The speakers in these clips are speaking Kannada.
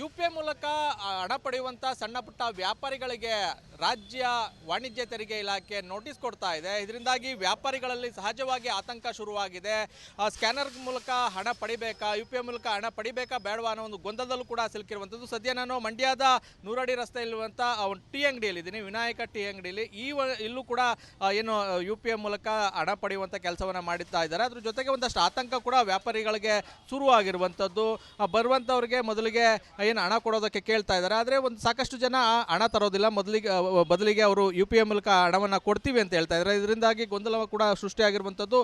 ಯುಪಿಐ ಮೂಲಕ ಹಣ ಪಡೆಯುವಂಥ ಸಣ್ಣ ಪುಟ್ಟ ವ್ಯಾಪಾರಿಗಳಿಗೆ ರಾಜ್ಯ ವಾಣಿಜ್ಯ ತೆರಿಗೆ ಇಲಾಖೆ ನೋಟಿಸ್ ಕೊಡ್ತಾ ಇದೆ. ಇದರಿಂದಾಗಿ ವ್ಯಾಪಾರಿಗಳಲ್ಲಿ ಸಹಜವಾಗಿ ಆತಂಕ ಶುರುವಾಗಿದೆ. ಸ್ಕ್ಯಾನರ್ ಮೂಲಕ ಹಣ ಪಡಿಬೇಕಾ, ಯುಪಿಐ ಮೂಲಕ ಹಣ ಪಡಿಬೇಕಾ ಬೇಡವಾ ಅನ್ನೋ ಒಂದು ಗೊಂದಲದಲ್ಲೂ ಕೂಡ ಸಿಲುಕಿರುವಂಥದ್ದು. ಸದ್ಯ ನಾನು ಮಂಡ್ಯದ ನೂರಡಿ ರಸ್ತೆಯಲ್ಲಿರುವಂಥ ಒಂದು ಟೀ ಅಂಗಡಿಯಲ್ಲಿದ್ದೀನಿ, ವಿನಾಯಕ ಟೀ ಅಂಗಡಿಯಲ್ಲಿ. ಇಲ್ಲೂ ಕೂಡ ಏನು ಯುಪಿಐ ಮೂಲಕ ಹಣ ಪಡೆಯುವಂಥ ಕೆಲಸವನ್ನು ಮಾಡುತ್ತಾ ಇದ್ದಾರೆ. ಅದ್ರ ಜೊತೆಗೆ ಒಂದಷ್ಟು ಆತಂಕ ಕೂಡ ವ್ಯಾಪಾರಿಗಳಿಗೆ ಶುರುವಾಗಿರುವಂಥದ್ದು. ಬರುವಂಥವ್ರಿಗೆ ಮೊದಲಿಗೆ ಏನು ಹಣ ಕೊಡೋದಕ್ಕೆ ಕೇಳ್ತಾ ಇದ್ದಾರೆ. ಆದರೆ ಒಂದು ಸಾಕಷ್ಟು ಜನ ಹಣ ತರೋದಿಲ್ಲ, ಬದಲಿಗೆ ಅವರು ಯು ಪಿ ಐ ಮೂಲಕ ಹಣವನ್ನು ಕೊಡ್ತೀವಿ ಅಂತ ಹೇಳ್ತಾ ಇದ್ದಾರೆ. ಇದರಿಂದಾಗಿ ಗೊಂದಲ ಕೂಡ ಸೃಷ್ಟಿಯಾಗಿರುವಂಥದ್ದು.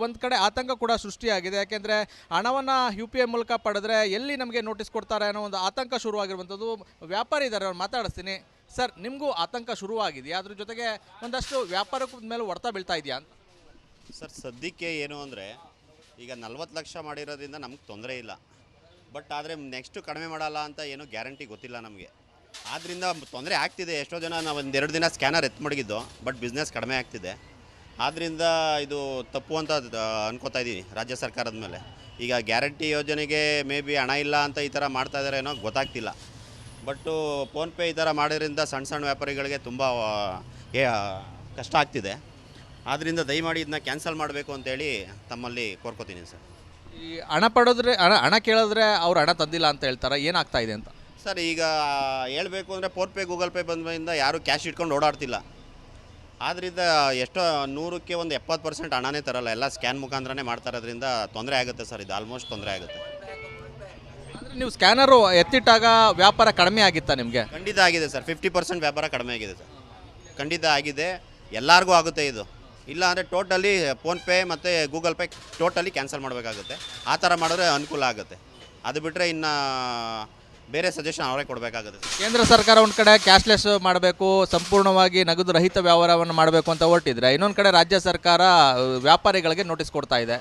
ಒಂದು ಕಡೆ ಆತಂಕ ಕೂಡ ಸೃಷ್ಟಿಯಾಗಿದೆ. ಯಾಕೆಂದರೆ ಹಣವನ್ನು ಯು ಪಿ ಐ ಮೂಲಕ ಪಡೆದ್ರೆ ಎಲ್ಲಿ ನಮಗೆ ನೋಟಿಸ್ ಕೊಡ್ತಾರೆ ಅನ್ನೋ ಒಂದು ಆತಂಕ ಶುರುವಾಗಿರುವಂಥದ್ದು. ವ್ಯಾಪಾರಿ ಇದ್ದಾರೆ, ಅವ್ರು ಮಾತಾಡಿಸ್ತೀನಿ. ಸರ್, ನಿಮಗೂ ಆತಂಕ ಶುರುವಾಗಿದೆಯಾ? ಅದ್ರ ಜೊತೆಗೆ ಒಂದಷ್ಟು ವ್ಯಾಪಾರಕ್ಕೂ ಮೇಲೆ ಹೊಡೆತ ಬೀಳ್ತಾ ಇದೆಯಾ ಅಂತ? ಸರ್, ಸದ್ಯಕ್ಕೆ ಏನು ಅಂದರೆ ಈಗ 40 ಲಕ್ಷ ಮಾಡಿರೋದ್ರಿಂದ ನಮ್ಗೆ ತೊಂದರೆ ಇಲ್ಲ. ಬಟ್ ಆದರೆ ನೆಕ್ಸ್ಟು ಕಡಿಮೆ ಮಾಡಲ್ಲ ಅಂತ ಏನೂ ಗ್ಯಾರಂಟಿ ಗೊತ್ತಿಲ್ಲ ನಮಗೆ. ಆದ್ದರಿಂದ ತೊಂದರೆ ಆಗ್ತಿದೆ. ಎಷ್ಟೋ ಜನ ನಾವು ಒಂದೆರಡು ದಿನ ಸ್ಕ್ಯಾನರ್ ಮಡಗಿದ್ದು, ಬಟ್ ಬಿಸ್ನೆಸ್ ಕಡಿಮೆ ಆಗ್ತಿದೆ. ಆದ್ದರಿಂದ ಇದು ತಪ್ಪು ಅಂತ ಅನ್ಕೋತಾ ಇದ್ದೀವಿ ರಾಜ್ಯ ಸರ್ಕಾರದ ಮೇಲೆ. ಈಗ ಗ್ಯಾರಂಟಿ ಯೋಜನೆಗೆ ಮೇ ಬಿ ಹಣ ಇಲ್ಲ ಅಂತ ಈ ಥರ ಮಾಡ್ತಾ ಇದ್ದಾರೆ ಏನೋ ಗೊತ್ತಾಗ್ತಿಲ್ಲ. ಬಟ್ಟು ಫೋನ್ಪೇ ಈ ಥರ ಮಾಡೋದ್ರಿಂದ ಸಣ್ಣ ವ್ಯಾಪಾರಿಗಳಿಗೆ ತುಂಬ ಕಷ್ಟ ಆಗ್ತಿದೆ. ಆದ್ದರಿಂದ ದಯಮಾಡಿ ಇದನ್ನ ಕ್ಯಾನ್ಸಲ್ ಮಾಡಬೇಕು ಅಂತೇಳಿ ತಮ್ಮಲ್ಲಿ ಕೋರ್ಕೋತೀನಿ ಸರ್. ಈ ಹಣ ಹಣ ಕೇಳಿದ್ರೆ ಅವ್ರು ಹಣ ತಂದಿಲ್ಲ ಅಂತ ಹೇಳ್ತಾರೆ, ಏನಾಗ್ತಾ ಇದೆ ಅಂತ? ಸರ್, ಈಗ ಹೇಳಬೇಕು ಅಂದರೆ ಫೋನ್ಪೇ ಗೂಗಲ್ ಪೇ ಬಂದ್ರಿಂದ ಯಾರೂ ಕ್ಯಾಶ್ ಇಟ್ಕೊಂಡು ಓಡಾಡ್ತಿಲ್ಲ. ಆದ್ದರಿಂದ ಎಷ್ಟೋ 100ಕ್ಕೆ ಒಂದು 70% ಹಣನೇ ತರಲ್ಲ, ಎಲ್ಲ ಸ್ಕ್ಯಾನ್ ಮುಖಾಂತರನೇ ಮಾಡ್ತಾ ಇರೋದ್ರಿಂದ ತೊಂದರೆ ಆಗುತ್ತೆ ಸರ್. ಇದು ಆಲ್ಮೋಸ್ಟ್ ತೊಂದರೆ ಆಗುತ್ತೆ. ಅಂದರೆ ನೀವು ಸ್ಕ್ಯಾನರು ಎತ್ತಿಟ್ಟಾಗ ವ್ಯಾಪಾರ ಕಡಿಮೆ ಆಗಿತ್ತಾ ನಿಮಗೆ? ಖಂಡಿತ ಆಗಿದೆ ಸರ್. 50% ವ್ಯಾಪಾರ ಕಡಿಮೆ ಆಗಿದೆ ಸರ್. ಖಂಡಿತ ಆಗಿದೆ. ಎಲ್ಲರಿಗೂ ಆಗುತ್ತೆ ಇದು. ಇಲ್ಲ ಅಂದರೆ ಟೋಟಲಿ ಫೋನ್ಪೇ ಮತ್ತು ಗೂಗಲ್ ಪೇ ಟೋಟಲಿ ಕ್ಯಾನ್ಸಲ್ ಮಾಡಬೇಕಾಗುತ್ತೆ. ಆ ಥರ ಮಾಡಿದ್ರೆ ಅನುಕೂಲ ಆಗುತ್ತೆ. ಅದು ಬಿಟ್ಟರೆ ಇನ್ನು ಬೇರೆ ಸಜೆಷನ್ ಅವರೇ ಕೊಡಬೇಕಾಗುತ್ತೆ. ಕೇಂದ್ರ ಸರ್ಕಾರ ಒಂದು ಕಡೆ ಕ್ಯಾಶ್ಲೆಸ್ ಮಾಡಬೇಕು, ಸಂಪೂರ್ಣವಾಗಿ ನಗದು ರಹಿತ ವ್ಯವಹಾರವನ್ನು ಮಾಡಬೇಕು ಅಂತ ಹೊರಟಿದ್ರೆ, ಇನ್ನೊಂದು ಕಡೆ ರಾಜ್ಯ ಸರ್ಕಾರ ವ್ಯಾಪಾರಿಗಳಿಗೆ ನೋಟಿಸ್ ಕೊಡ್ತಾ ಇದೆ.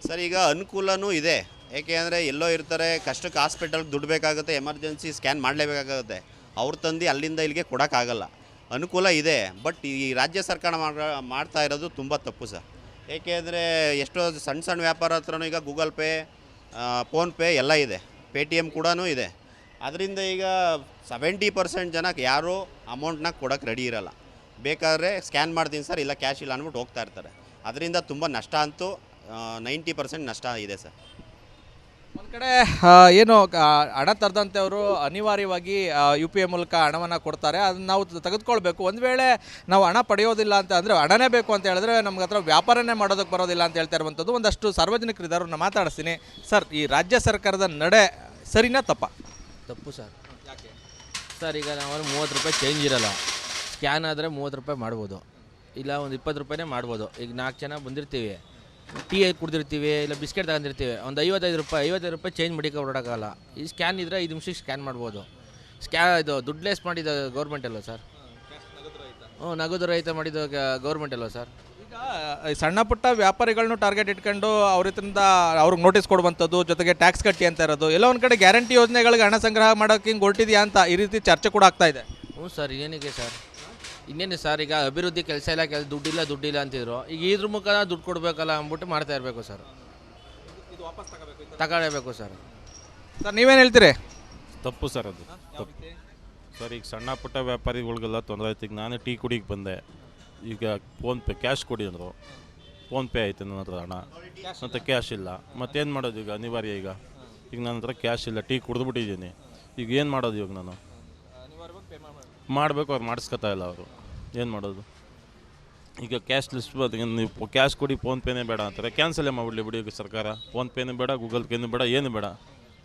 ಸರ್, ಈಗ ಅನುಕೂಲನೂ ಇದೆ. ಏಕೆಂದರೆ ಎಲ್ಲೋ ಇರ್ತಾರೆ, ಕಷ್ಟಕ್ಕೆ ಹಾಸ್ಪಿಟಲ್ಗೆ ದುಡ್ಡು ಬೇಕಾಗುತ್ತೆ, ಎಮರ್ಜೆನ್ಸಿ ಸ್ಕ್ಯಾನ್ ಮಾಡಲೇಬೇಕಾಗುತ್ತೆ. ಅವ್ರು ತಂದು ಅಲ್ಲಿಂದ ಇಲ್ಲಿಗೆ ಕೊಡೋಕ್ಕಾಗಲ್ಲ. ಅನುಕೂಲ ಇದೆ. ಬಟ್ ಈ ರಾಜ್ಯ ಸರ್ಕಾರ ಮಾಡ್ತಾ ಇರೋದು ತುಂಬ ತಪ್ಪು ಸರ್. ಏಕೆಂದರೆ ಎಷ್ಟೋ ಸಣ್ಣ ವ್ಯಾಪಾರ ಹತ್ರನೂ ಈಗ ಗೂಗಲ್ ಪೇ, ಫೋನ್ಪೇ ಎಲ್ಲ ಇದೆ, ಪೇಟಿಎಮ್ ಕೂಡ ಇದೆ. ಅದರಿಂದ ಈಗ 70% ಜನಕ್ಕೆ ಯಾರೂ ಅಮೌಂಟ್ನ ಕೊಡೋಕ್ಕೆ ರೆಡಿ ಇರೋಲ್ಲ. ಬೇಕಾದರೆ ಸ್ಕ್ಯಾನ್ ಮಾಡ್ತೀನಿ ಸರ್, ಇಲ್ಲ ಕ್ಯಾಶ್ ಇಲ್ಲ ಅಂದ್ಬಿಟ್ಟು ಹೋಗ್ತಾ ಇರ್ತಾರೆ. ಅದರಿಂದ ತುಂಬ ನಷ್ಟ ಅಂತೂ 90% ನಷ್ಟ ಇದೆ ಸರ್. ಒಂದು ಕಡೆ ಏನು ಹಣ ತರದಂತೆಯವರು ಅನಿವಾರ್ಯವಾಗಿ ಯು ಪಿ ಐ ಮೂಲಕ ಹಣವನ್ನು ಕೊಡ್ತಾರೆ. ಅದನ್ನು ನಾವು ತೆಗೆದುಕೊಳ್ಬೇಕು. ಒಂದು ವೇಳೆ ನಾವು ಹಣ ಪಡೆಯೋದಿಲ್ಲ ಅಂತ ಅಂದರೆ, ಹಣನೇ ಬೇಕು ಅಂತ ಹೇಳಿದ್ರೆ ನಮ್ಗೆ ಹತ್ರ ವ್ಯಾಪಾರನೇ ಮಾಡೋದಕ್ಕೆ ಬರೋದಿಲ್ಲ ಅಂತ ಹೇಳ್ತಾ ಇರುವಂಥದ್ದು. ಒಂದಷ್ಟು ಸಾರ್ವಜನಿಕರು ಇದ್ದಾರೆ, ಅವ್ರನ್ನ ಮಾತಾಡಿಸ್ತೀನಿ. ಸರ್, ಈ ರಾಜ್ಯ ಸರ್ಕಾರದ ನಡೆ ಸರಿನಾ ತಪ್ಪಾ? ತಪ್ಪು ಸರ್. ಯಾಕೆ ಸರ್? ಈಗ ನಾವು 30 ರೂಪಾಯಿ ಚೇಂಜ್ ಇರೋಲ್ಲ, ಸ್ಕ್ಯಾನ್ ಆದರೆ 30 ರೂಪಾಯಿ ಮಾಡ್ಬೋದು, ಇಲ್ಲ ಒಂದು 20 ರೂಪಾಯಿನೇ ಮಾಡ್ಬೋದು. ಈಗ 4 ಜನ ಬಂದಿರ್ತೀವಿ, ಟೀ ಕುಡ್ದಿರ್ತೀವಿ, ಇಲ್ಲ ಬಿಸ್ಕೆಟ್ ತಗೊಂಡಿರ್ತೀವಿ, ಒಂದು 55 ರೂಪಾಯಿ ಚೇಂಜ್ ಮಡಿಕ ಹೊರಡೋಕ್ಕಲ್ಲ. ಈ ಸ್ಕ್ಯಾನ್ ಇದ್ದರೆ 5 ನಿಮಿಷಕ್ಕೆ ಸ್ಕ್ಯಾನ್ ಮಾಡ್ಬೋದು. ಇದು ದುಡ್ಲೆಸ್ ಮಾಡಿದ ಗೌರ್ಮೆಂಟ್ ಅಲ್ವ ಸರ್? ನಗದು ರಹಿತ ಮಾಡಿದ ಗೌರ್ಮೆಂಟ್ ಅಲ್ವ ಸರ್? ಈಗ ಸಣ್ಣ ಪುಟ್ಟ ವ್ಯಾಪಾರಿಗಳನ್ನೂ ಟಾರ್ಗೆಟ್ ಇಟ್ಕೊಂಡು ಅವ್ರಿಂದ ಅವ್ರಿಗೆ ನೋಟಿಸ್ ಕೊಡುವಂಥದ್ದು, ಜೊತೆಗೆ ಟ್ಯಾಕ್ಸ್ ಕಟ್ಟಿ ಅಂತ ಇರೋದು, ಎಲ್ಲ ಒಂದು ಕಡೆ ಗ್ಯಾರಂಟಿ ಯೋಜನೆಗಳಿಗೆ ಹಣ ಸಂಗ್ರಹ ಮಾಡೋಕ್ಕೆ ಹಿಂಗೆ ಹೊರಟಿದೆಯಾ ಅಂತ ಈ ರೀತಿ ಚರ್ಚೆ ಕೂಡ ಆಗ್ತಾ ಇದೆ. ಹ್ಞೂ ಸರ್, ಏನಿಗೆ ಸರ್? ಇನ್ನೇನು ಸರ್, ಈಗ ಅಭಿವೃದ್ಧಿ ಕೆಲಸ ಇಲ್ಲ, ದುಡ್ಡಿಲ್ಲ ಅಂತಿದ್ರು. ಈಗ ಇದ್ರ ಮುಖ ದುಡ್ಡು ಕೊಡಬೇಕಲ್ಲ ಅಂದ್ಬಿಟ್ಟು ಮಾಡ್ತಾ ಇರಬೇಕು ಸರ್. ತಗೊಳ್ಳೇಬೇಕು ಸರ್. ಸರ್, ನೀವೇನು ಹೇಳ್ತೀರಿ? ತಪ್ಪು ಸರ್, ಅದು ತಪ್ಪು ಸರ್. ಈಗ ಸಣ್ಣ ಪುಟ್ಟ ವ್ಯಾಪಾರಿಗಳಿಗೆಲ್ಲ ತೊಂದರೆ ಆಯ್ತು. ಈಗ ನಾನು ಟೀ ಕುಡಿಗೆ ಬಂದೆ, ಈಗ ಫೋನ್ಪೇ ಕ್ಯಾಶ್ ಕೊಡಿ ಅಂದರು. ಫೋನ್ಪೇ ಆಯ್ತು ನನ್ನ ಹತ್ರ ಹಣ, ಮತ್ತು ಕ್ಯಾಶ್ ಇಲ್ಲ. ಮತ್ತೇನು ಮಾಡೋದು ಈಗ? ಅನಿವಾರ್ಯ. ಈಗ ನನ್ನ ಹತ್ರ ಕ್ಯಾಶ್ ಇಲ್ಲ, ಟೀ ಕುಡಿದ್ಬಿಟ್ಟಿದ್ದೀನಿ. ಈಗ ಏನು ಮಾಡೋದು? ಇವಾಗ ನಾನು ಮಾಡಬೇಕು, ಅವ್ರು ಮಾಡಿಸ್ಕೊತಾ ಇಲ್ಲ. ಅವರು ಏನು ಮಾಡೋದು? ಈಗ ಕ್ಯಾಶ್ಲೆಸ್ ನೀವು ಕ್ಯಾಶ್ ಕೊಡಿ, ಫೋನ್ಪೇನೇ ಬೇಡ ಅಂತಾರೆ. ಕ್ಯಾನ್ಸಲೇ ಮಾಡಿಬಿಡ್ಲಿ ಬಿಡಿ ಈಗ ಸರ್ಕಾರ. ಫೋನ್ಪೇನೂ ಬೇಡ, ಗೂಗಲ್ ಪೇನೂ ಬೇಡ, ಏನು ಬೇಡ,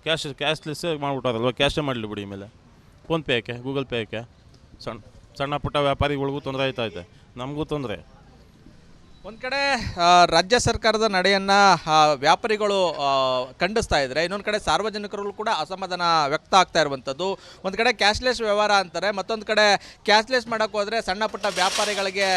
ಕ್ಯಾಶ್ಲೆಸ್ಸೇ ಮಾಡಿಬಿಟ್ಟಾರಲ್ವ, ಕ್ಯಾಶೇ ಮಾಡಲಿ ಬಿಡಿ. ಮೇಲೆ ಫೋನ್ಪೇ ಯಾಕೆ, ಗೂಗಲ್ ಪೇ ಯಾಕೆ? ಸಣ್ಣ ಪುಟ್ಟ ವ್ಯಾಪಾರಿಗಳಿಗೂ ತೊಂದರೆ ಆಯ್ತೈತೆ, ನಮಗೂ ತೊಂದರೆ. ಒಂದು ಕಡೆ ರಾಜ್ಯ ಸರ್ಕಾರದ ನಡೆಯನ್ನು ವ್ಯಾಪಾರಿಗಳು ಖಂಡಿಸ್ತಾ ಇದ್ದಾರೆ, ಇನ್ನೊಂದು ಕಡೆ ಸಾರ್ವಜನಿಕರು ಕೂಡ ಅಸಮಾಧಾನ ವ್ಯಕ್ತ ಆಗ್ತಾ ಇರುವಂಥದ್ದು. ಒಂದು ಕಡೆ ಕ್ಯಾಶ್ಲೆಸ್ ವ್ಯವಹಾರ ಅಂತಾರೆ, ಮತ್ತೊಂದು ಕಡೆ ಕ್ಯಾಶ್ಲೆಸ್ ಮಾಡೋಕ್ಕೆ ಹೋದರೆ ಸಣ್ಣ ಪುಟ್ಟ ವ್ಯಾಪಾರಿಗಳಿಗೆ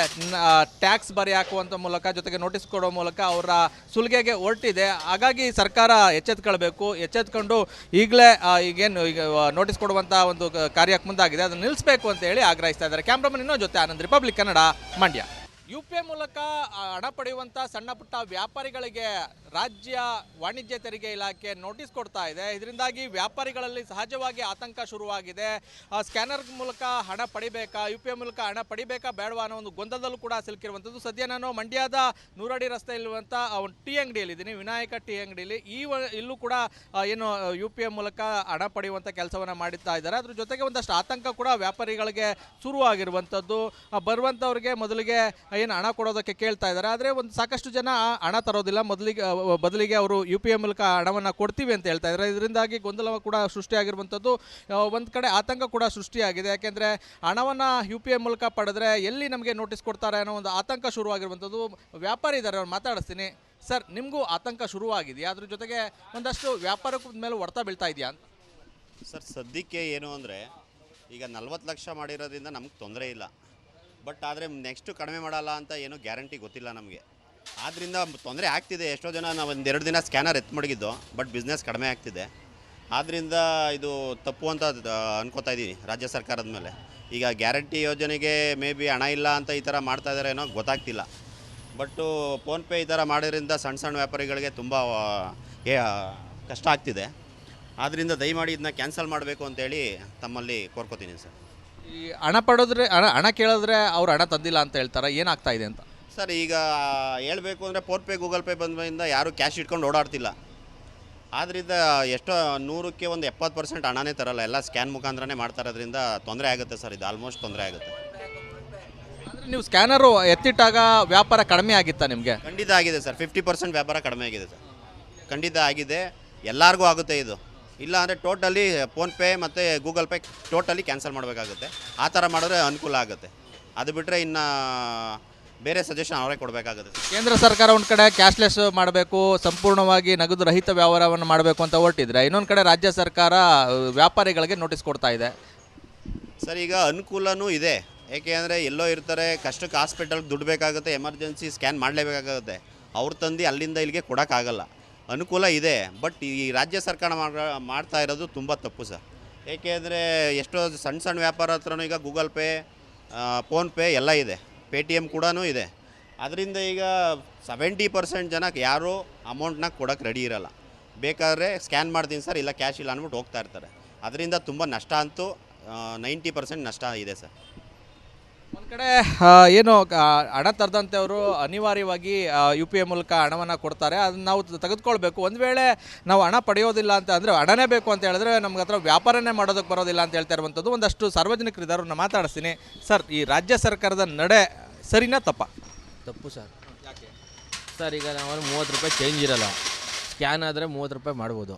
ಟ್ಯಾಕ್ಸ್ ಬರಿ ಹಾಕುವಂಥ ಮೂಲಕ, ಜೊತೆಗೆ ನೋಟಿಸ್ ಕೊಡೋ ಮೂಲಕ ಅವರ ಸುಲಿಗೆಗೆ ಹೊರಟಿದೆ. ಹಾಗಾಗಿ ಸರ್ಕಾರ ಎಚ್ಚೆತ್ಕೊಂಡು ಈಗಲೇ ಈಗ ನೋಟಿಸ್ ಕೊಡುವಂಥ ಒಂದು ಕಾರ್ಯಕ್ಕೆ ಮುಂದಾಗಿದೆ. ಅದನ್ನು ನಿಲ್ಲಿಸಬೇಕು ಅಂತ ಹೇಳಿ ಆಗ್ರಹಿಸ್ತಾ ಇದ್ದಾರೆ. ಕ್ಯಾಮ್ರಾಮನ್ ಇನ್ನೊಂದು ಜೊತೆ Anand, republic Kannada, Mandya. U P I ಮೂಲಕ ಹಣ ಪಡೆಯುವಂಥ ಸಣ್ಣ ಪುಟ್ಟ ವ್ಯಾಪಾರಿಗಳಿಗೆ ರಾಜ್ಯ ವಾಣಿಜ್ಯ ತೆರಿಗೆ ಇಲಾಖೆ ನೋಟಿಸ್ ಕೊಡ್ತಾ ಇದೆ. ಇದರಿಂದಾಗಿ ವ್ಯಾಪಾರಿಗಳಲ್ಲಿ ಸಹಜವಾಗಿ ಆತಂಕ ಶುರುವಾಗಿದೆ. ಸ್ಕ್ಯಾನರ್ ಮೂಲಕ ಹಣ ಪಡಿಬೇಕಾ, UPI ಮೂಲಕ ಹಣ ಪಡಿಬೇಕಾ ಬೇಡವಾ ಅನ್ನೋ ಒಂದು ಗೊಂದಲದಲ್ಲೂ ಕೂಡ ಸಿಲುಕಿರುವಂಥದ್ದು. ಸದ್ಯ ನಾನು ಮಂಡ್ಯದ ನೂರಡಿ ರಸ್ತೆಯಲ್ಲಿರುವಂಥ ಒಂದು ಟೀ ಅಂಗಡಿಯಲ್ಲಿದ್ದೀನಿ, ವಿನಾಯಕ ಟೀ ಅಂಗಡಿಯಲ್ಲಿ. ಇಲ್ಲೂ ಕೂಡ ಏನು UPI ಮೂಲಕ ಹಣ ಪಡೆಯುವಂಥ ಕೆಲಸವನ್ನು ಮಾಡುತ್ತಾ ಇದ್ದಾರೆ. ಅದ್ರ ಜೊತೆಗೆ ಒಂದಷ್ಟು ಆತಂಕ ಕೂಡ ವ್ಯಾಪಾರಿಗಳಿಗೆ ಶುರುವಾಗಿರುವಂಥದ್ದು. ಬರುವಂಥವ್ರಿಗೆ ಮೊದಲಿಗೆ ಏನು ಹಣ ಕೊಡೋದಕ್ಕೆ ಕೇಳ್ತಾ ಇದ್ದಾರೆ. ಆದರೆ ಒಂದು ಸಾಕಷ್ಟು ಜನ ಹಣ ತರೋದಿಲ್ಲ, ಬದಲಿಗೆ ಅವರು UPI ಮೂಲಕ ಹಣವನ್ನು ಕೊಡ್ತೀವಿ ಅಂತ ಹೇಳ್ತಾ ಇದ್ದಾರೆ. ಇದರಿಂದಾಗಿ ಗೊಂದಲ ಕೂಡ ಸೃಷ್ಟಿಯಾಗಿರುವಂಥದ್ದು. ಒಂದು ಕಡೆ ಆತಂಕ ಕೂಡ ಸೃಷ್ಟಿಯಾಗಿದೆ. ಯಾಕೆಂದರೆ ಹಣವನ್ನು UPI ಮೂಲಕ ಪಡೆದ್ರೆ ಎಲ್ಲಿ ನಮಗೆ ನೋಟಿಸ್ ಕೊಡ್ತಾರೆ ಅನ್ನೋ ಒಂದು ಆತಂಕ ಶುರುವಾಗಿರುವಂಥದ್ದು. ವ್ಯಾಪಾರಿ ಇದ್ದಾರೆ, ಅವ್ರು ಮಾತಾಡಿಸ್ತೀನಿ. ಸರ್, ನಿಮಗೂ ಆತಂಕ ಶುರುವಾಗಿದೆಯಾ? ಅದ್ರ ಜೊತೆಗೆ ಒಂದಷ್ಟು ವ್ಯಾಪಾರದ ಮೇಲೆ ಹೊಡೆತ ಬೀಳ್ತಾ ಇದೆಯಾ ಅಂತ? ಸರ್, ಸದ್ಯಕ್ಕೆ ಏನು ಅಂದರೆ ಈಗ 40 ಲಕ್ಷ ಮಾಡಿರೋದ್ರಿಂದ ನಮ್ಗೆ ತೊಂದರೆ ಇಲ್ಲ. ಬಟ್ ಆದರೆ ನೆಕ್ಸ್ಟು ಕಡಿಮೆ ಮಾಡಲ್ಲ ಅಂತ ಏನೂ ಗ್ಯಾರಂಟಿ ಗೊತ್ತಿಲ್ಲ ನಮಗೆ. ಆದ್ದರಿಂದ ತೊಂದರೆ ಆಗ್ತಿದೆ. ಎಷ್ಟೋ ಜನ ನಾವು ಒಂದೆರಡು ದಿನ ಸ್ಕ್ಯಾನರ್ ಮಡಗಿದ್ದು, ಬಟ್ ಬಿಸ್ನೆಸ್ ಕಡಿಮೆ ಆಗ್ತಿದೆ. ಆದ್ದರಿಂದ ಇದು ತಪ್ಪು ಅಂತ ಅನ್ಕೋತಾ ಇದ್ದೀವಿ ರಾಜ್ಯ ಸರ್ಕಾರದ ಮೇಲೆ. ಈಗ ಗ್ಯಾರಂಟಿ ಯೋಜನೆಗೆ ಮೇ ಬಿ ಹಣ ಇಲ್ಲ ಅಂತ ಈ ಥರ ಮಾಡ್ತಾ ಇದ್ದಾರೆ ಏನೋ ಗೊತ್ತಾಗ್ತಿಲ್ಲ. ಬಟ್ಟು ಫೋನ್ಪೇ ಈ ಥರ ಮಾಡೋದ್ರಿಂದ ಸಣ್ಣ ವ್ಯಾಪಾರಿಗಳಿಗೆ ತುಂಬ ಕಷ್ಟ ಆಗ್ತಿದೆ. ಆದ್ದರಿಂದ ದಯಮಾಡಿ ಇದನ್ನ ಕ್ಯಾನ್ಸಲ್ ಮಾಡಬೇಕು ಅಂತೇಳಿ ತಮ್ಮಲ್ಲಿ ಕೋರ್ಕೋತೀನಿ ಸರ್. ಈ ಹಣ ಹಣ ಕೇಳಿದ್ರೆ ಅವ್ರು ಹಣ ತಂದಿಲ್ಲ ಅಂತ ಹೇಳ್ತಾರೆ, ಏನಾಗ್ತಾ ಇದೆ ಅಂತ? ಸರ್, ಈಗ ಹೇಳಬೇಕು ಅಂದರೆ ಫೋನ್ಪೇ ಗೂಗಲ್ ಪೇ ಬಂದ್ರಿಂದ ಯಾರೂ ಕ್ಯಾಶ್ ಇಟ್ಕೊಂಡು ಓಡಾಡ್ತಿಲ್ಲ. ಆದ್ದರಿಂದ ಎಷ್ಟೋ 100ಕ್ಕೆ ಒಂದು 70% ಹಣನೇ ತರಲ್ಲ, ಎಲ್ಲ ಸ್ಕ್ಯಾನ್ ಮುಖಾಂತರನೇ ಮಾಡ್ತಾ ಇರೋದ್ರಿಂದ ತೊಂದರೆ ಆಗುತ್ತೆ ಸರ್. ಇದು ಆಲ್ಮೋಸ್ಟ್ ತೊಂದರೆ ಆಗುತ್ತೆ. ಅಂದರೆ ನೀವು ಸ್ಕ್ಯಾನರು ಎತ್ತಿಟ್ಟಾಗ ವ್ಯಾಪಾರ ಕಡಿಮೆ ಆಗಿತ್ತಾ ನಿಮಗೆ? ಖಂಡಿತ ಆಗಿದೆ ಸರ್. 50% ವ್ಯಾಪಾರ ಕಡಿಮೆ ಆಗಿದೆ ಸರ್. ಖಂಡಿತ ಆಗಿದೆ. ಎಲ್ಲರಿಗೂ ಆಗುತ್ತೆ ಇದು. ಇಲ್ಲ ಅಂದರೆ ಟೋಟಲಿ ಫೋನ್ಪೇ ಮತ್ತು ಗೂಗಲ್ ಪೇ ಟೋಟಲಿ ಕ್ಯಾನ್ಸಲ್ ಮಾಡಬೇಕಾಗುತ್ತೆ. ಆ ಥರ ಮಾಡಿದ್ರೆ ಅನುಕೂಲ ಆಗುತ್ತೆ. ಅದು ಬಿಟ್ಟರೆ ಇನ್ನು ಬೇರೆ ಸಜೆಷನ್ ಅವರೇ ಕೊಡಬೇಕಾಗುತ್ತೆ. ಕೇಂದ್ರ ಸರ್ಕಾರ ಒಂದು ಕಡೆ ಕ್ಯಾಶ್ಲೆಸ್ ಮಾಡಬೇಕು, ಸಂಪೂರ್ಣವಾಗಿ ನಗದು ರಹಿತ ವ್ಯವಹಾರವನ್ನು ಮಾಡಬೇಕು ಅಂತ ಹೊರಟಿದ್ರೆ, ಇನ್ನೊಂದು ಕಡೆ ರಾಜ್ಯ ಸರ್ಕಾರ ವ್ಯಾಪಾರಿಗಳಿಗೆ ನೋಟಿಸ್ ಕೊಡ್ತಾ ಇದೆ. ಸರ್, ಈಗ ಅನುಕೂಲನೂ ಇದೆ. ಏಕೆಂದರೆ ಎಲ್ಲೋ ಇರ್ತಾರೆ, ಕಷ್ಟಕ್ಕೆ ಹಾಸ್ಪಿಟಲ್ಗೆ ದುಡ್ಡು ಬೇಕಾಗುತ್ತೆ, ಎಮರ್ಜೆನ್ಸಿ ಸ್ಕ್ಯಾನ್ ಮಾಡಲೇಬೇಕಾಗುತ್ತೆ. ಅವ್ರು ತಂದು ಅಲ್ಲಿಂದ ಇಲ್ಲಿಗೆ ಕೊಡೋಕ್ಕಾಗಲ್ಲ. ಅನುಕೂಲ ಇದೆ. ಬಟ್ ಈ ರಾಜ್ಯ ಸರ್ಕಾರ ಮಾಡ್ತಾ ಇರೋದು ತುಂಬ ತಪ್ಪು ಸರ್. ಏಕೆಂದರೆ ಎಷ್ಟೋ ಸಣ್ಣ ವ್ಯಾಪಾರ ಹತ್ರನೂ ಈಗ ಗೂಗಲ್ ಪೇ, ಫೋನ್ಪೇ ಎಲ್ಲ ಇದೆ, ಪೇಟಿಎಮ್ ಕೂಡ ಇದೆ. ಅದರಿಂದ ಈಗ 70% ಜನಕ್ಕೆ ಯಾರೂ ಅಮೌಂಟ್ನ ಕೊಡೋಕ್ಕೆ ರೆಡಿ ಇರೋಲ್ಲ. ಬೇಕಾದರೆ ಸ್ಕ್ಯಾನ್ ಮಾಡ್ತೀನಿ ಸರ್, ಇಲ್ಲ ಕ್ಯಾಶ್ ಇಲ್ಲ ಅಂದ್ಬಿಟ್ಟು ಹೋಗ್ತಾ ಇರ್ತಾರೆ. ಅದರಿಂದ ತುಂಬ ನಷ್ಟ ಅಂತೂ 90% ನಷ್ಟ ಇದೆ ಸರ್. ಒಂದು ಕಡೆ ಏನು ಹಣ ತರದಂತೆಯವರು ಅನಿವಾರ್ಯವಾಗಿ UPI ಮೂಲಕ ಹಣವನ್ನು ಕೊಡ್ತಾರೆ. ಅದನ್ನು ನಾವು ತೆಗೆದುಕೊಳ್ಬೇಕು. ಒಂದು ವೇಳೆ ನಾವು ಹಣ ಪಡೆಯೋದಿಲ್ಲ ಅಂತ ಅಂದರೆ, ಹಣನೇ ಬೇಕು ಅಂತ ಹೇಳಿದ್ರೆ ನಮ್ಗೆ ಹತ್ರ ವ್ಯಾಪಾರನೇ ಮಾಡೋದಕ್ಕೆ ಬರೋದಿಲ್ಲ ಅಂತ ಹೇಳ್ತಾ ಇರುವಂಥದ್ದು. ಒಂದಷ್ಟು ಸಾರ್ವಜನಿಕರಿದ್ದಾರೆ, ಅವ್ರನ್ನ ಮಾತಾಡಿಸ್ತೀನಿ. ಸರ್, ಈ ರಾಜ್ಯ ಸರ್ಕಾರದ ನಡೆ ಸರಿನಾ ತಪ್ಪಾ? ತಪ್ಪು ಸರ್. ಯಾಕೆ ಸರ್, ಈಗ ನಾವು 30 ರೂಪಾಯಿ ಚೇಂಜ್ ಇರೋಲ್ಲ. ಸ್ಕ್ಯಾನ್ ಆದರೆ 30 ರೂಪಾಯಿ ಮಾಡ್ಬೋದು,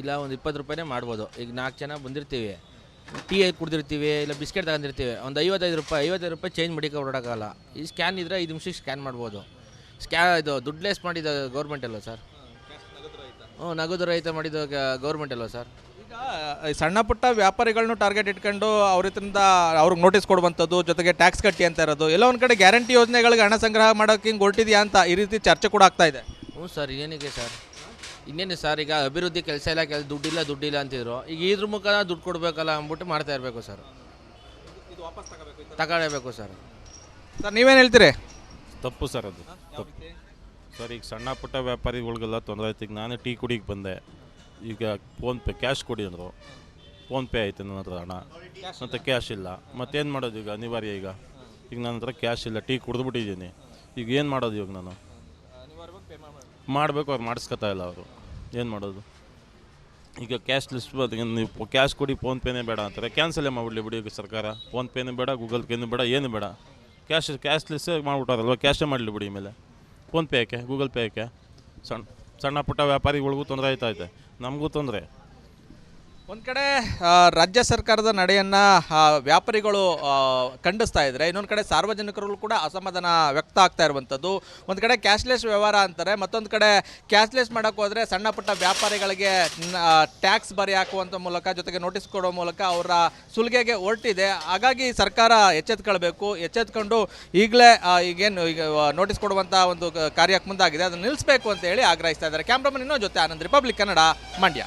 ಇಲ್ಲ ಒಂದು 20 ರೂಪಾಯಿನೇ ಮಾಡ್ಬೋದು. ಈಗ 4 ಜನ ಬಂದಿರ್ತೀವಿ, ಟೀ ಕುಡ್ದಿರ್ತೀವಿ, ಇಲ್ಲ ಬಿಸ್ಕೆಟ್ ತಗೊಂಡಿರ್ತೀವಿ, ಒಂದು 55 ರೂಪಾಯಿ ಚೇಂಜ್ ಮಡಿಕ ಹೊರಡೋಕ್ಕಲ್ಲ. ಈ ಸ್ಕ್ಯಾನ್ ಇದ್ದರೆ 5 ನಿಮಿಷಕ್ಕೆ ಸ್ಕ್ಯಾನ್ ಮಾಡ್ಬೋದು. ಇದು ದುಡ್ಲೆಸ್ ಮಾಡಿದ ಗೌರ್ಮೆಂಟ್ ಅಲ್ವ ಸರ್? ನಗದು ರಹಿತ ಮಾಡಿದ ಗೌರ್ಮೆಂಟ್ ಅಲ್ವ ಸರ್? ಈಗ ಸಣ್ಣ ಪುಟ್ಟ ವ್ಯಾಪಾರಿಗಳನ್ನೂ ಟಾರ್ಗೆಟ್ ಇಟ್ಕೊಂಡು ಅವ್ರಿಂದ ಅವ್ರಿಗೆ ನೋಟಿಸ್ ಕೊಡುವಂಥದ್ದು, ಜೊತೆಗೆ ಟ್ಯಾಕ್ಸ್ ಕಟ್ಟಿ ಅಂತ ಇರೋದು, ಎಲ್ಲ ಒಂದು ಕಡೆ ಗ್ಯಾರಂಟಿ ಯೋಜನೆಗಳಿಗೆ ಹಣ ಸಂಗ್ರಹ ಮಾಡೋಕ್ಕೆ ಹಿಂಗೆ ಹೊರಟಿದೆಯಾ ಅಂತ ಈ ರೀತಿ ಚರ್ಚೆ ಕೂಡ ಆಗ್ತಾ ಇದೆ. ಹ್ಞೂ ಸರ್, ಏನಿಗೆ ಸರ್? ಇನ್ನೇನು ಸರ್, ಈಗ ಅಭಿವೃದ್ಧಿ ಕೆಲಸ ಇಲ್ಲ, ದುಡ್ಡಿಲ್ಲ ಅಂತಿದ್ರು. ಈಗ ಇದ್ರ ಮುಖ ದುಡ್ಡು ಕೊಡಬೇಕಲ್ಲ ಅಂದ್ಬಿಟ್ಟು ಮಾಡ್ತಾ ಇರಬೇಕು ಸರ್. ತಗೊಳ್ಳೇಬೇಕು ಸರ್. ಸರ್, ನೀವೇನು ಹೇಳ್ತೀರಿ? ತಪ್ಪು ಸರ್, ಅದು ತಪ್ಪು ಸರ್. ಈಗ ಸಣ್ಣ ಪುಟ್ಟ ವ್ಯಾಪಾರಿಗಳಿಗೆಲ್ಲ ತೊಂದರೆ ಆಯ್ತು. ಈಗ ನಾನೇ ಟೀ ಕುಡಿಗೆ ಬಂದೆ, ಈಗ ಫೋನ್ಪೇ ಕ್ಯಾಶ್ ಕೊಡಿ ಅಂದರು. ಫೋನ್ಪೇ ಆಯ್ತು ನನ್ನ ಹತ್ರ ಹಣ, ಮತ್ತು ಕ್ಯಾಶ್ ಇಲ್ಲ. ಮತ್ತೇನು ಮಾಡೋದು ಈಗ? ಅನಿವಾರ್ಯ. ಈಗ ನನ್ನ ಹತ್ರ ಕ್ಯಾಶ್ ಇಲ್ಲ, ಟೀ ಕುಡಿದ್ಬಿಟ್ಟಿದ್ದೀನಿ. ಈಗ ಏನು ಮಾಡೋದು? ಇವಾಗ ನಾನು ಮಾಡಬೇಕು, ಅವ್ರು ಮಾಡಿಸ್ಕೊತಾ ಇಲ್ಲ. ಅವರು ಏನು ಮಾಡೋದು? ಈಗ ಕ್ಯಾಶ್ಲೆಸ್ ನೀವು ಕ್ಯಾಶ್ ಕೊಡಿ, ಫೋನ್ಪೇನೇ ಬೇಡ ಅಂತಾರೆ. ಕ್ಯಾನ್ಸಲೇ ಮಾಡಿಬಿಡ್ಲಿ ಬಿಡಿ ಈಗ ಸರ್ಕಾರ. ಫೋನ್ಪೇನೂ ಬೇಡ, ಗೂಗಲ್ ಪೇನೂ ಬೇಡ, ಏನು ಬೇಡ. ಕ್ಯಾಶ್ಲೆಸ್ಸೇ ಮಾಡಿಬಿಟ್ಟಾರಲ್ವ, ಕ್ಯಾಶೇ ಮಾಡಲಿ ಬಿಡಿ. ಮೇಲೆ ಫೋನ್ಪೇ ಯಾಕೆ, ಗೂಗಲ್ ಪೇ ಯಾಕೆ? ಸಣ್ಣ ಪುಟ್ಟ ವ್ಯಾಪಾರಿಗಳಿಗೂ ತೊಂದರೆ ಆಯ್ತೈತೆ, ನಮಗೂ ತೊಂದರೆ. ಒಂದು ಕಡೆ ರಾಜ್ಯ ಸರ್ಕಾರದ ನಡೆಯನ್ನು ವ್ಯಾಪಾರಿಗಳು ಖಂಡಿಸ್ತಾ ಇದ್ದಾರೆ, ಇನ್ನೊಂದು ಕಡೆ ಸಾರ್ವಜನಿಕರು ಕೂಡ ಅಸಮಾಧಾನ ವ್ಯಕ್ತ ಆಗ್ತಾ ಇರುವಂಥದ್ದು. ಒಂದು ಕಡೆ ಕ್ಯಾಶ್ಲೆಸ್ ವ್ಯವಹಾರ ಅಂತಾರೆ, ಮತ್ತೊಂದು ಕಡೆ ಕ್ಯಾಶ್ಲೆಸ್ ಮಾಡೋಕ್ಕೆ ಹೋದರೆ ಸಣ್ಣ ಪುಟ್ಟ ವ್ಯಾಪಾರಿಗಳಿಗೆ ಟ್ಯಾಕ್ಸ್ ಬರಿ ಹಾಕುವಂಥ ಮೂಲಕ, ಜೊತೆಗೆ ನೋಟಿಸ್ ಕೊಡೋ ಮೂಲಕ ಅವರ ಸುಲಿಗೆಗೆ ಹೊರಟಿದೆ. ಹಾಗಾಗಿ ಸರ್ಕಾರ ಎಚ್ಚೆತ್ಕೊಂಡು ಈಗಲೇ ಈಗೇನು ಈಗ ನೋಟಿಸ್ ಕೊಡುವಂಥ ಒಂದು ಕಾರ್ಯಕ್ಕೆ ಮುಂದಾಗಿದೆ, ಅದನ್ನು ನಿಲ್ಲಿಸಬೇಕು ಅಂತ ಹೇಳಿ ಆಗ್ರಹಿಸ್ತಾ ಇದ್ದಾರೆ. ಕ್ಯಾಮ್ರಾಮನ್ ಇನ್ನೊಂದು ಜೊತೆ ಆನಂದ್, ರಿಪಬ್ಲಿಕ್ ಕನ್ನಡ, ಮಂಡ್ಯ.